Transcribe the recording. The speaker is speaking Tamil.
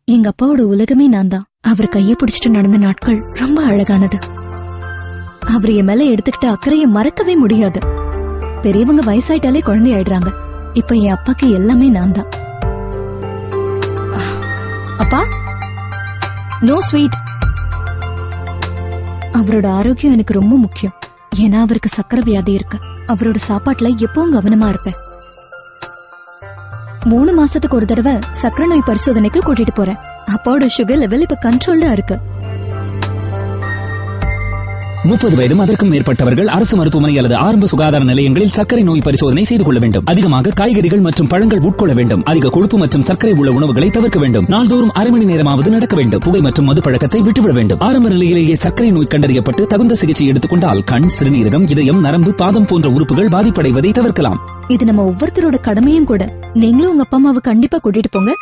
எங்க அப்பாவோட உலகமே நான் தான். அவர் கைய பிடிச்சிட்டு நடந்த நாட்கள் ரொம்ப அழகானது. அவர் என் மேல எடுத்துக்கிட்ட அக்கறைய மறக்கவே முடியாது. பெரியவங்க வயசாயிட்டாலே குழந்தை ஆயிடுறாங்க. இப்ப என் அப்பாக்கு எல்லாமே நான் தான். அப்பா, நோ ஸ்வீட். அவரோட ஆரோக்கியம் எனக்கு ரொம்ப முக்கியம். ஏன்னா அவருக்கு சக்கரை வியாதி இருக்கு. அவரோட சாப்பாட்டுல எப்பவும் கவனமா இருப்பேன். 3 மாசத்துக்கு ஒரு தடவை சக்கரை நோய் பரிசோதனைக்கு கூட்டிட்டு போறேன். அப்பாவோட சுகர் லெவல் இப்ப கண்ட்ரோல்ல இருக்கு. 30 வயதும் அதற்கும் மேற்பட்டவர்கள் அரசு மருத்துவமனை அல்லது ஆரம்ப சுகாதார நிலையங்களில் சர்க்கரை நோய் பரிசோதனை செய்து கொள்ள வேண்டும். அதிகமாக காய்கறிகள் மற்றும் பழங்கள் உட்கொள்ள வேண்டும். அதிக கொழுப்பு மற்றும் சர்க்கரை உள்ள உணவுகளை தவிர்க்க வேண்டும். நாள்தோறும் அரை மணி நேரமாவது நடக்க வேண்டும். புகை மற்றும் மது பழக்கத்தை விட்டுவிட வேண்டும். ஆரம்ப நிலையிலேயே சர்க்கரை நோய் கண்டறியப்பட்டு தகுந்த சிகிச்சை எடுத்துக் கொண்டால் கண், சிறுநீரகம், இதயம், நரம்பு, பாதம் போன்ற உறுப்புகள் பாதிப்படைவதை தவிர்க்கலாம். இது நம்ம ஒவ்வொருத்தரோட கடமையும் கூட. நீங்களும் உங்க அப்பா அம்மாவை கண்டிப்பா கூட்டிட்டு போங்க.